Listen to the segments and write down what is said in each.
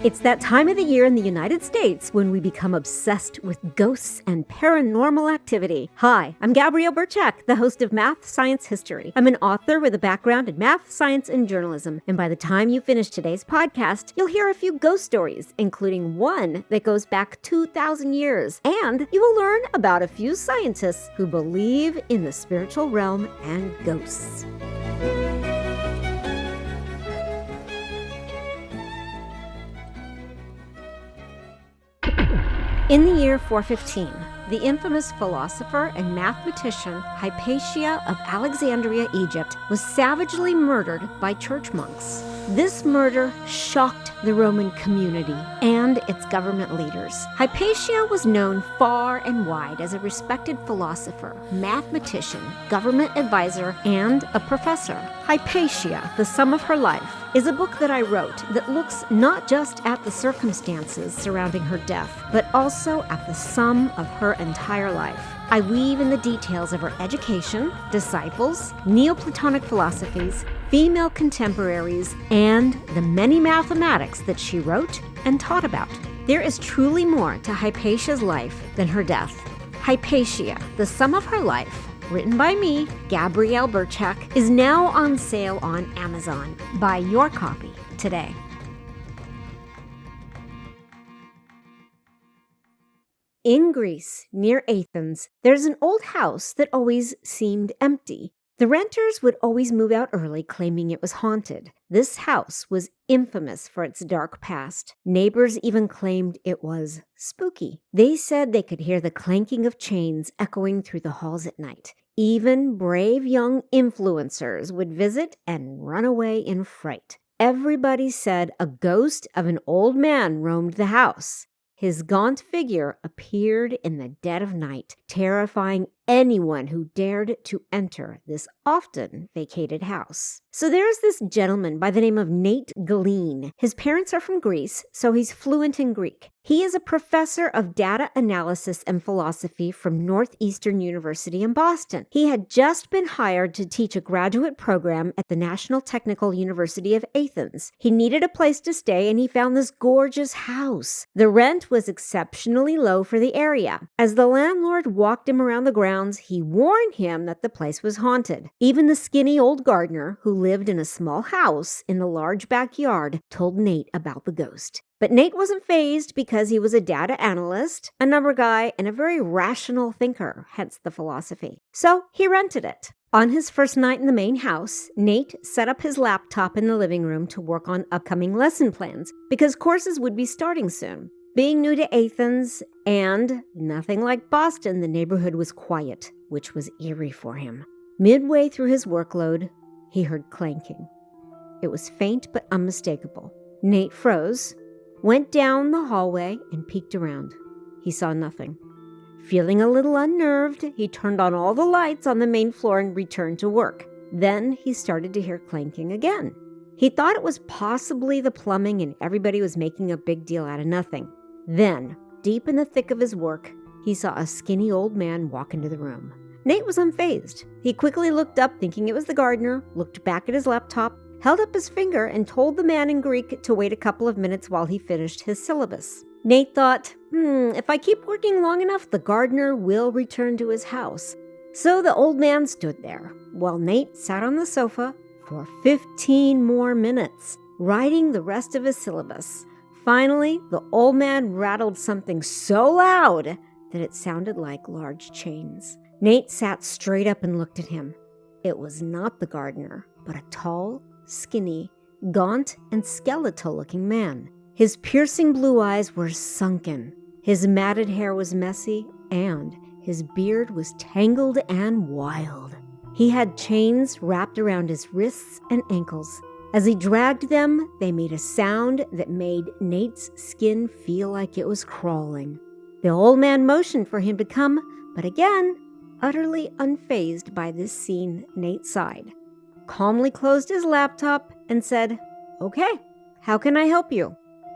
It's that time of the year in the United States when we become obsessed with ghosts and paranormal activity. Hi, I'm Gabrielle Burchak, the host of Math, Science, History. I'm an author with a background in math, science, and journalism. And by the time you finish today's podcast, you'll hear a few ghost stories, including one that goes back 2,000 years. And you will learn about a few scientists who believe in the spiritual realm and ghosts. In the year 415, the infamous philosopher and mathematician Hypatia of Alexandria, Egypt, was savagely murdered by church monks. This murder shocked the Roman community and its government leaders. Hypatia was known far and wide as a respected philosopher, mathematician, government advisor, and a professor. Hypatia, The Sum of Her Life, is a book that I wrote that looks not just at the circumstances surrounding her death, but also at the sum of her entire life. I weave in the details of her education, disciples, Neoplatonic philosophies, female contemporaries, and the many mathematics that she wrote and taught about. There is truly more to Hypatia's life than her death. Hypatia, The Sum of Her Life, written by me, Gabrielle Burchak, is now on sale on Amazon. Buy your copy today. In Greece, near Athens, there's an old house that always seemed empty. The renters would always move out early, claiming it was haunted. This house was infamous for its dark past. Neighbors even claimed it was spooky. They said they could hear the clanking of chains echoing through the halls at night. Even brave young influencers would visit and run away in fright. Everybody said a ghost of an old man roamed the house. His gaunt figure appeared in the dead of night, terrifying anyone who dared to enter this often vacated house. So there's this gentleman by the name of Nate Galeen. His parents are from Greece, so he's fluent in Greek. He is a professor of data analysis and philosophy from Northeastern University in Boston. He had just been hired to teach a graduate program at the National Technical University of Athens. He needed a place to stay, and he found this gorgeous house. The rent was exceptionally low for the area. As the landlord walked him around the grounds, he warned him that the place was haunted. Even the skinny old gardener, who lived in a small house in the large backyard, told Nate about the ghost. But Nate wasn't fazed because he was a data analyst, a number guy, and a very rational thinker, hence the philosophy. So he rented it. On his first night in the main house, Nate set up his laptop in the living room to work on upcoming lesson plans because courses would be starting soon. Being new to Athens and nothing like Boston, the neighborhood was quiet, which was eerie for him. Midway through his workload, he heard clanking. It was faint but unmistakable. Nate froze, went down the hallway, and peeked around. He saw nothing. Feeling a little unnerved, he turned on all the lights on the main floor and returned to work. Then he started to hear clanking again. He thought it was possibly the plumbing and everybody was making a big deal out of nothing. Then, deep in the thick of his work, he saw a skinny old man walk into the room. Nate was unfazed. He quickly looked up, thinking it was the gardener, looked back at his laptop, held up his finger, and told the man in Greek to wait a couple of minutes while he finished his syllabus. Nate thought, if I keep working long enough, the gardener will return to his house. So the old man stood there, while Nate sat on the sofa for 15 more minutes, writing the rest of his syllabus. Finally, the old man rattled something so loud that it sounded like large chains. Nate sat straight up and looked at him. It was not the gardener, but a tall, skinny, gaunt, and skeletal-looking man. His piercing blue eyes were sunken. His matted hair was messy, and his beard was tangled and wild. He had chains wrapped around his wrists and ankles. As he dragged them, they made a sound that made Nate's skin feel like it was crawling. The old man motioned for him to come, but again, utterly unfazed by this scene, Nate sighed, calmly closed his laptop, and said, "Okay, how can I help you?"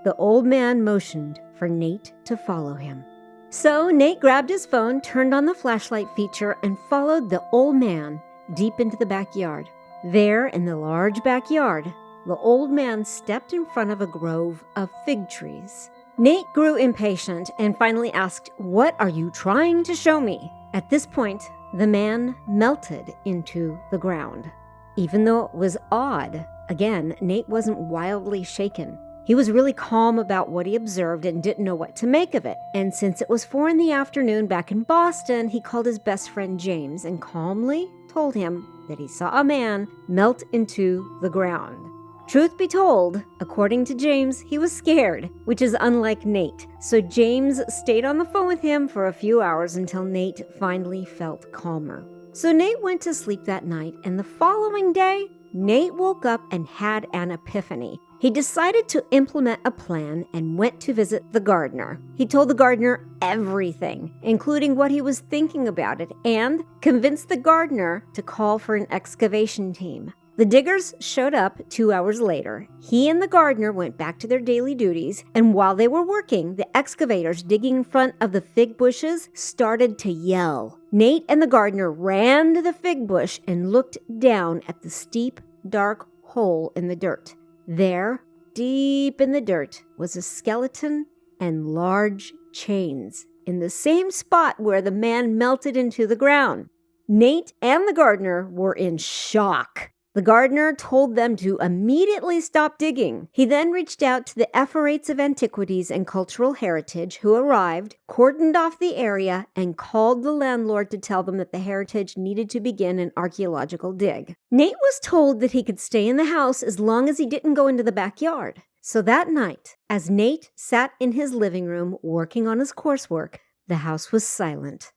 The old man motioned for Nate to follow him. So Nate grabbed his phone, turned on the flashlight feature, and followed the old man deep into the backyard. There, in the large backyard, the old man stepped in front of a grove of fig trees. Nate grew impatient and finally asked, "What are you trying to show me?" At this point, the man melted into the ground. Even though it was odd, again, Nate wasn't wildly shaken. He was really calm about what he observed and didn't know what to make of it. And since it was 4 p.m. back in Boston, he called his best friend James and calmly told him that he saw a man melt into the ground. Truth be told, according to James, he was scared, which is unlike Nate. So James stayed on the phone with him for a few hours until Nate finally felt calmer. So Nate went to sleep that night, and the following day, Nate woke up and had an epiphany. He decided to implement a plan and went to visit the gardener. He told the gardener everything, including what he was thinking about it, and convinced the gardener to call for an excavation team. The diggers showed up 2 hours later. He and the gardener went back to their daily duties, and while they were working, the excavators digging in front of the fig bushes started to yell. Nate and the gardener ran to the fig bush and looked down at the steep, dark hole in the dirt. There, deep in the dirt, was a skeleton and large chains in the same spot where the man melted into the ground. Nate and the gardener were in shock. The gardener told them to immediately stop digging. He then reached out to the Ephorites of Antiquities and Cultural Heritage, who arrived, cordoned off the area, and called the landlord to tell them that the heritage needed to begin an archaeological dig. Nate was told that he could stay in the house as long as he didn't go into the backyard. So that night, as Nate sat in his living room working on his coursework, the house was silent.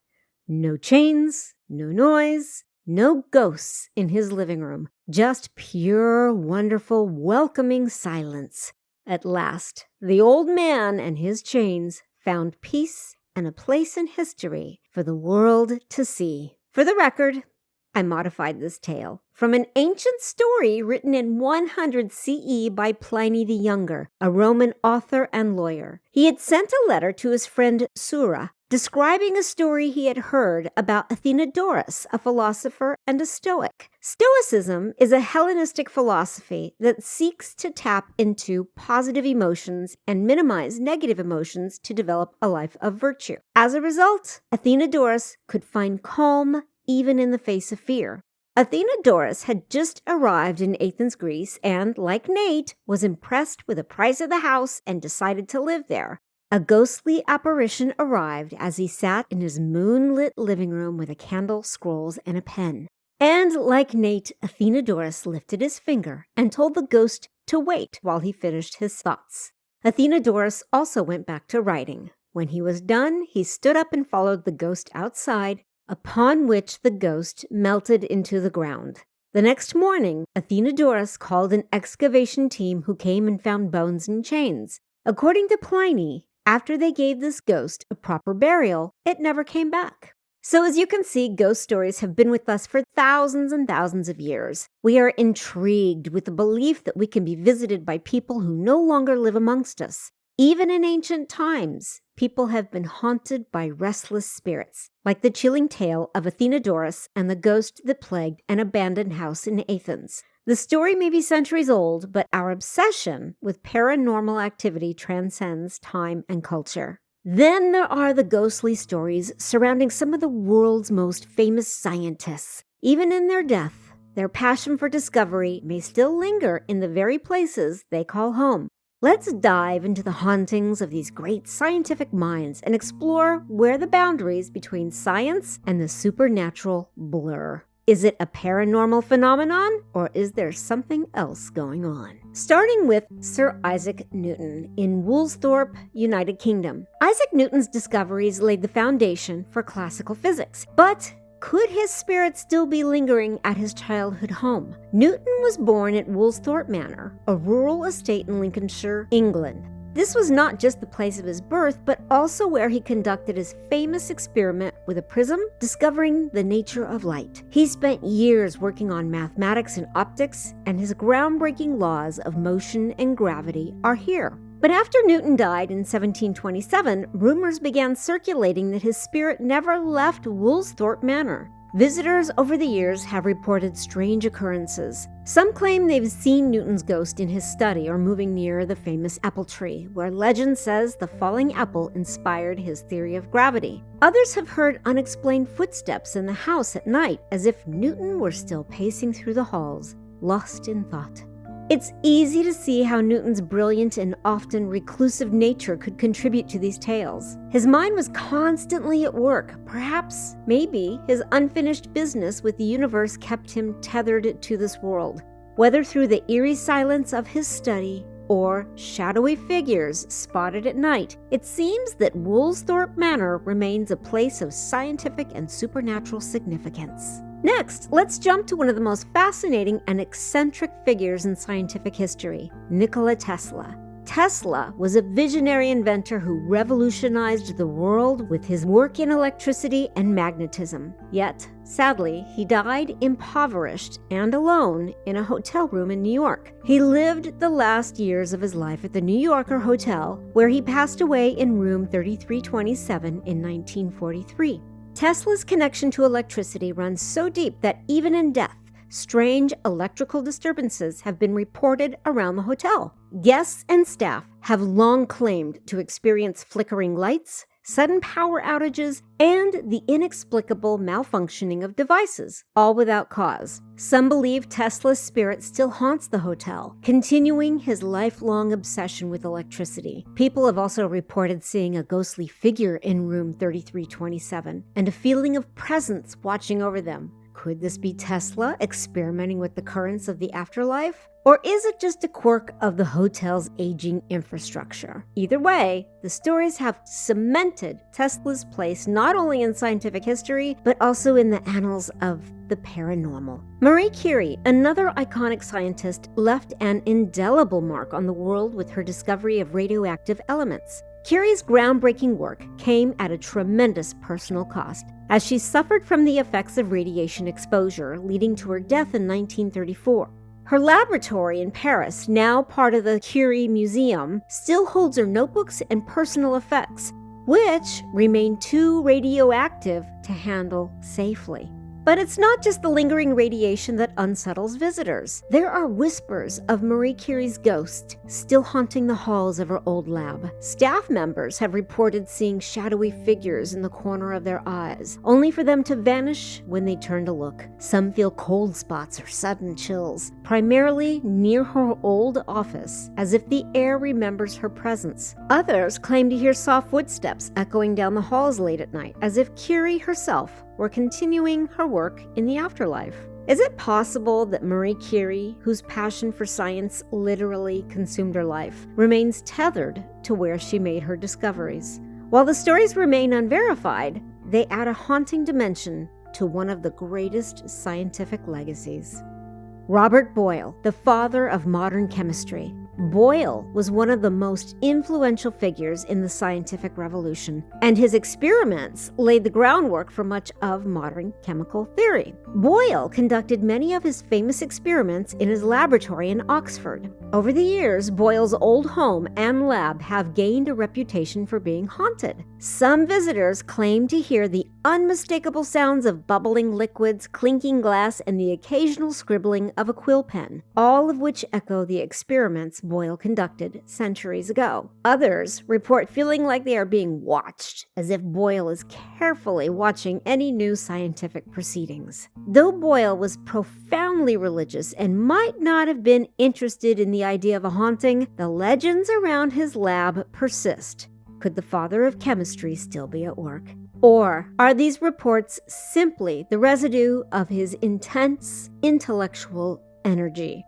No chains, no noise, no ghosts in his living room. Just pure, wonderful, welcoming silence. At last, the old man and his chains found peace and a place in history for the world to see. For the record, I modified this tale from an ancient story written in 100 CE by Pliny the Younger, a Roman author and lawyer. He had sent a letter to his friend Sura, describing a story he had heard about Athenodorus, a philosopher and a Stoic. Stoicism is a Hellenistic philosophy that seeks to tap into positive emotions and minimize negative emotions to develop a life of virtue. As a result, Athenodorus could find calm even in the face of fear. Athenodorus had just arrived in Athens, Greece, and, like Nate, was impressed with the price of the house and decided to live there. A ghostly apparition arrived as he sat in his moonlit living room with a candle, scrolls, and a pen. And like Nate, Athenodorus lifted his finger and told the ghost to wait while he finished his thoughts. Athenodorus also went back to writing. When he was done, he stood up and followed the ghost outside, upon which the ghost melted into the ground. The next morning, Athenodorus called an excavation team who came and found bones and chains. According to Pliny, after they gave this ghost a proper burial, it never came back. So as you can see, ghost stories have been with us for thousands and thousands of years. We are intrigued with the belief that we can be visited by people who no longer live amongst us. Even in ancient times, people have been haunted by restless spirits, like the chilling tale of Athenodorus and the ghost that plagued an abandoned house in Athens. The story may be centuries old, but our obsession with paranormal activity transcends time and culture. Then there are the ghostly stories surrounding some of the world's most famous scientists. Even in their death, their passion for discovery may still linger in the very places they call home. Let's dive into the hauntings of these great scientific minds and explore where the boundaries between science and the supernatural blur. Is it a paranormal phenomenon, or is there something else going on? Starting with Sir Isaac Newton in Woolsthorpe, United Kingdom. Isaac Newton's discoveries laid the foundation for classical physics, but could his spirit still be lingering at his childhood home? Newton was born at Woolsthorpe Manor, a rural estate in Lincolnshire, England. This was not just the place of his birth, but also where he conducted his famous experiment with a prism, discovering the nature of light. He spent years working on mathematics and optics, and his groundbreaking laws of motion and gravity are here. But after Newton died in 1727, rumors began circulating that his spirit never left Woolsthorpe Manor. Visitors over the years have reported strange occurrences. Some claim they've seen Newton's ghost in his study or moving near the famous apple tree, where legend says the falling apple inspired his theory of gravity. Others have heard unexplained footsteps in the house at night, as if Newton were still pacing through the halls, lost in thought. It's easy to see how Newton's brilliant and often reclusive nature could contribute to these tales. His mind was constantly at work. Perhaps, maybe, his unfinished business with the universe kept him tethered to this world. Whether through the eerie silence of his study or shadowy figures spotted at night, it seems that Woolsthorpe Manor remains a place of scientific and supernatural significance. Next, let's jump to one of the most fascinating and eccentric figures in scientific history, Nikola Tesla. Tesla was a visionary inventor who revolutionized the world with his work in electricity and magnetism. Yet, sadly, he died impoverished and alone in a hotel room in New York. He lived the last years of his life at the New Yorker Hotel, where he passed away in room 3327 in 1943. Tesla's connection to electricity runs so deep that even in death, strange electrical disturbances have been reported around the hotel. Guests and staff have long claimed to experience flickering lights, sudden power outages, and the inexplicable malfunctioning of devices, all without cause. Some believe Tesla's spirit still haunts the hotel, continuing his lifelong obsession with electricity. People have also reported seeing a ghostly figure in room 3327 and a feeling of presence watching over them. Could this be Tesla experimenting with the currents of the afterlife? Or is it just a quirk of the hotel's aging infrastructure? Either way, the stories have cemented Tesla's place not only in scientific history, but also in the annals of the paranormal. Marie Curie, another iconic scientist, left an indelible mark on the world with her discovery of radioactive elements. Curie's groundbreaking work came at a tremendous personal cost, as she suffered from the effects of radiation exposure, leading to her death in 1934. Her laboratory in Paris, now part of the Curie Museum, still holds her notebooks and personal effects, which remain too radioactive to handle safely. But it's not just the lingering radiation that unsettles visitors. There are whispers of Marie Curie's ghost still haunting the halls of her old lab. Staff members have reported seeing shadowy figures in the corner of their eyes, only for them to vanish when they turn to look. Some feel cold spots or sudden chills, primarily near her old office, as if the air remembers her presence. Others claim to hear soft footsteps echoing down the halls late at night, as if Curie herself were continuing her work in the afterlife. Is it possible that Marie Curie, whose passion for science literally consumed her life, remains tethered to where she made her discoveries? While the stories remain unverified, they add a haunting dimension to one of the greatest scientific legacies. Robert Boyle, the father of modern chemistry. Boyle was one of the most influential figures in the scientific revolution, and his experiments laid the groundwork for much of modern chemical theory. Boyle conducted many of his famous experiments in his laboratory in Oxford. Over the years, Boyle's old home and lab have gained a reputation for being haunted. Some visitors claim to hear the unmistakable sounds of bubbling liquids, clinking glass, and the occasional scribbling of a quill pen, all of which echo the experiments Boyle conducted centuries ago. Others report feeling like they are being watched, as if Boyle is carefully watching any new scientific proceedings. Though Boyle was profoundly religious and might not have been interested in the idea of a haunting, the legends around his lab persist. Could the father of chemistry still be at work? Or are these reports simply the residue of his intense intellectual energy?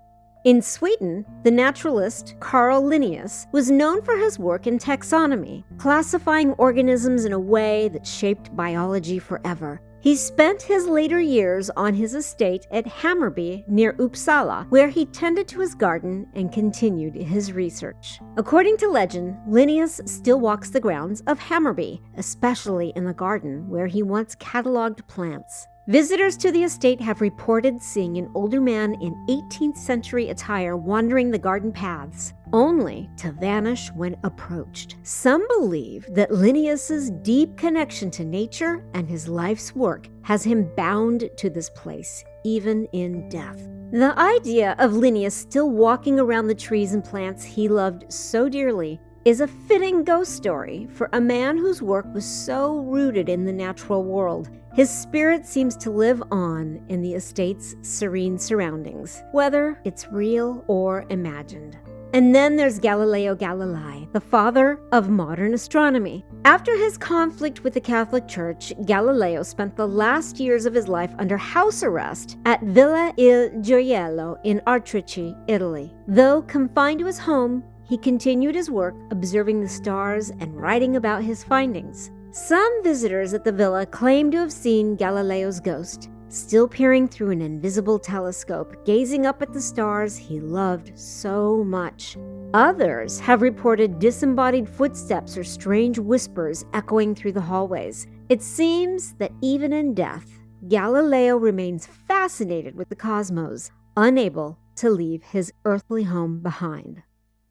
In Sweden, the naturalist Carl Linnaeus was known for his work in taxonomy, classifying organisms in a way that shaped biology forever. He spent his later years on his estate at Hammarby near Uppsala, where he tended to his garden and continued his research. According to legend, Linnaeus still walks the grounds of Hammarby, especially in the garden where he once cataloged plants. Visitors to the estate have reported seeing an older man in 18th century attire wandering the garden paths, only to vanish when approached. Some believe that Linnaeus's deep connection to nature and his life's work has him bound to this place, even in death. The idea of Linnaeus still walking around the trees and plants he loved so dearly is a fitting ghost story for a man whose work was so rooted in the natural world. His spirit seems to live on in the estate's serene surroundings, whether it's real or imagined. And then there's Galileo Galilei, the father of modern astronomy. After his conflict with the Catholic Church, Galileo spent the last years of his life under house arrest at Villa il Gioiello in Artrici, Italy. Though confined to his home, he continued his work observing the stars and writing about his findings. Some visitors at the villa claim to have seen Galileo's ghost, still peering through an invisible telescope, gazing up at the stars he loved so much. Others have reported disembodied footsteps or strange whispers echoing through the hallways. It seems that even in death, Galileo remains fascinated with the cosmos, unable to leave his earthly home behind.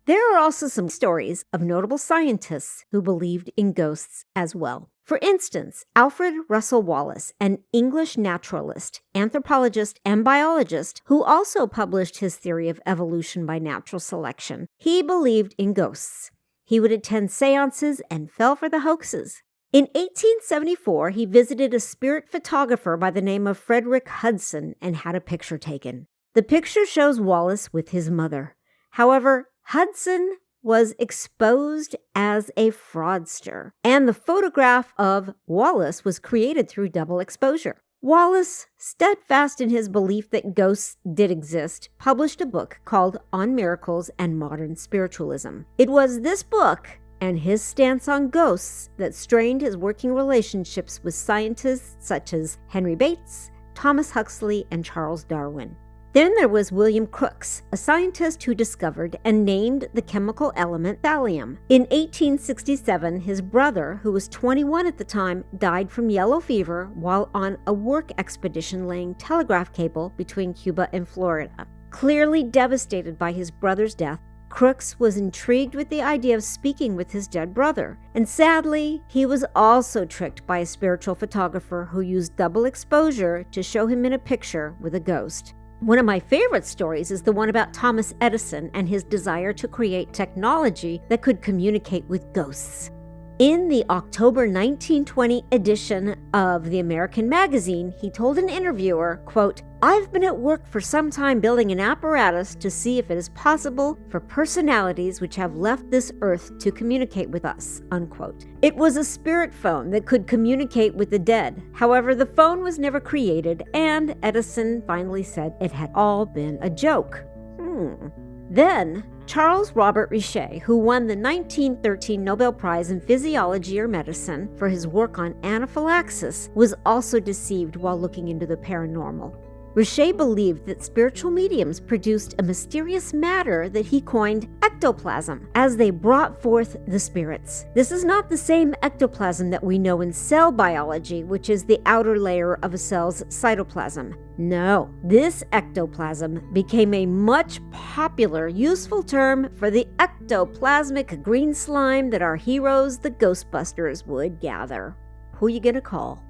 There are also some stories of notable scientists who believed in ghosts as well. For instance, Alfred Russel Wallace, an English naturalist, anthropologist, and biologist who also published his theory of evolution by natural selection. He believed in ghosts. He would attend seances and fell for the hoaxes. In 1874, he visited a spirit photographer by the name of Frederick Hudson and had a picture taken. The picture shows Wallace with his mother. However, Hudson was exposed as a fraudster, and the photograph of Wallace was created through double exposure. Wallace, steadfast in his belief that ghosts did exist, published a book called On Miracles and Modern Spiritualism. It was this book and his stance on ghosts that strained his working relationships with scientists such as Henry Bates, Thomas Huxley, and Charles Darwin. Then there was William Crookes, a scientist who discovered and named the chemical element thallium. In 1867, his brother, who was 21 at the time, died from yellow fever while on a work expedition laying telegraph cable between Cuba and Florida. Clearly devastated by his brother's death, Crookes was intrigued with the idea of speaking with his dead brother, and sadly, he was also tricked by a spiritual photographer who used double exposure to show him in a picture with a ghost. One of my favorite stories is the one about Thomas Edison and his desire to create technology that could communicate with ghosts. In the October 1920 edition of the American magazine, he told an interviewer, quote, "I've been at work for some time building an apparatus to see if it is possible for personalities which have left this earth to communicate with us," unquote. It was a spirit phone that could communicate with the dead. However, the phone was never created, and Edison finally said it had all been a joke. Then, Charles Robert Richer, who won the 1913 Nobel Prize in Physiology or Medicine for his work on anaphylaxis, was also deceived while looking into the paranormal. Richer believed that spiritual mediums produced a mysterious matter that he coined ectoplasm as they brought forth the spirits. This is not the same ectoplasm that we know in cell biology, which is the outer layer of a cell's cytoplasm. No, this ectoplasm became a much popular, useful term for the ectoplasmic green slime that our heroes, the Ghostbusters, would gather. Who you gonna call?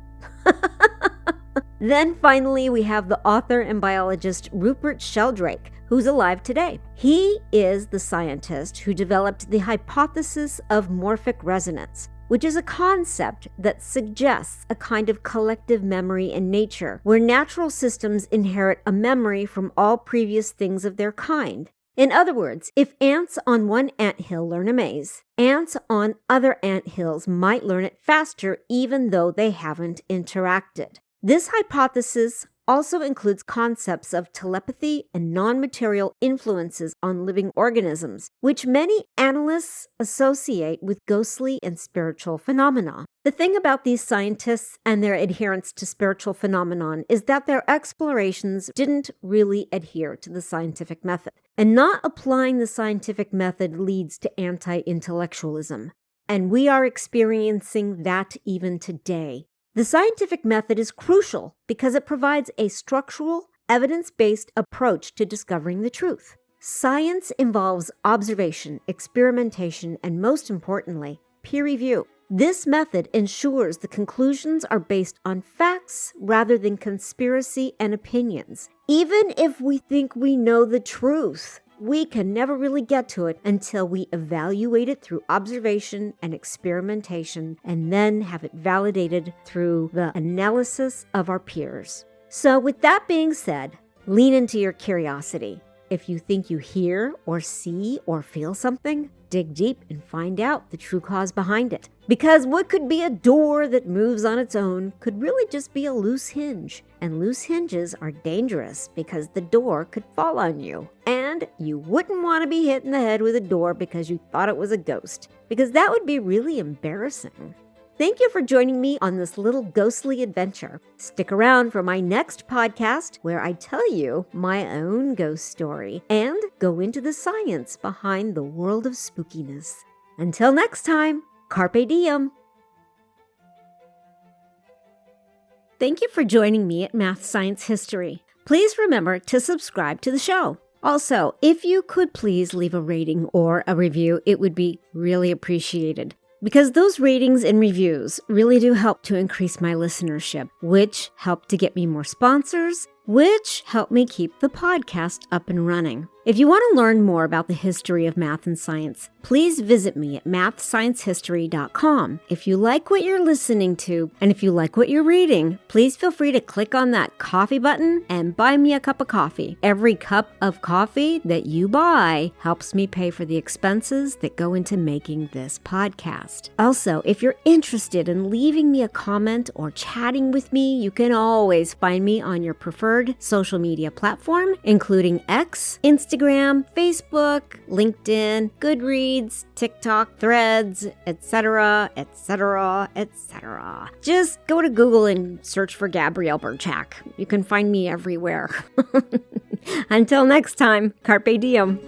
Then finally, we have the author and biologist Rupert Sheldrake, who's alive today. He is the scientist who developed the hypothesis of morphic resonance, which is a concept that suggests a kind of collective memory in nature, where natural systems inherit a memory from all previous things of their kind. In other words, if ants on one anthill learn a maze, ants on other anthills might learn it faster even though they haven't interacted. This hypothesis also includes concepts of telepathy and non-material influences on living organisms, which many analysts associate with ghostly and spiritual phenomena. The thing about these scientists and their adherence to spiritual phenomenon is that their explorations didn't really adhere to the scientific method, and not applying the scientific method leads to anti-intellectualism. And we are experiencing that even today. The scientific method is crucial because it provides a structural, evidence-based approach to discovering the truth. Science involves observation, experimentation, and most importantly, peer review. This method ensures the conclusions are based on facts rather than conspiracy and opinions. Even if we think we know the truth, we can never really get to it until we evaluate it through observation and experimentation and then have it validated through the analysis of our peers. So with that being said, lean into your curiosity. If you think you hear or see or feel something, dig deep and find out the true cause behind it. Because what could be a door that moves on its own could really just be a loose hinge. And loose hinges are dangerous because the door could fall on you. And you wouldn't want to be hit in the head with a door because you thought it was a ghost, because that would be really embarrassing. Thank you for joining me on this little ghostly adventure. Stick around for my next podcast where I tell you my own ghost story and go into the science behind the world of spookiness. Until next time, carpe diem. Thank you for joining me at Math Science History. Please remember to subscribe to the show. Also, if you could please leave a rating or a review, it would be really appreciated. Because those ratings and reviews really do help to increase my listenership, which help to get me more sponsors, which help me keep the podcast up and running. If you want to learn more about the history of math and science, please visit me at mathsciencehistory.com. If you like what you're listening to, and if you like what you're reading, please feel free to click on that coffee button and buy me a cup of coffee. Every cup of coffee that you buy helps me pay for the expenses that go into making this podcast. Also, if you're interested in leaving me a comment or chatting with me, you can always find me on your preferred social media platform, including X, Instagram, Facebook, LinkedIn, Goodreads, TikTok, Threads, etc., etc., etc. Just go to Google and search for Gabrielle Burchak. You can find me everywhere. Until next time, carpe diem.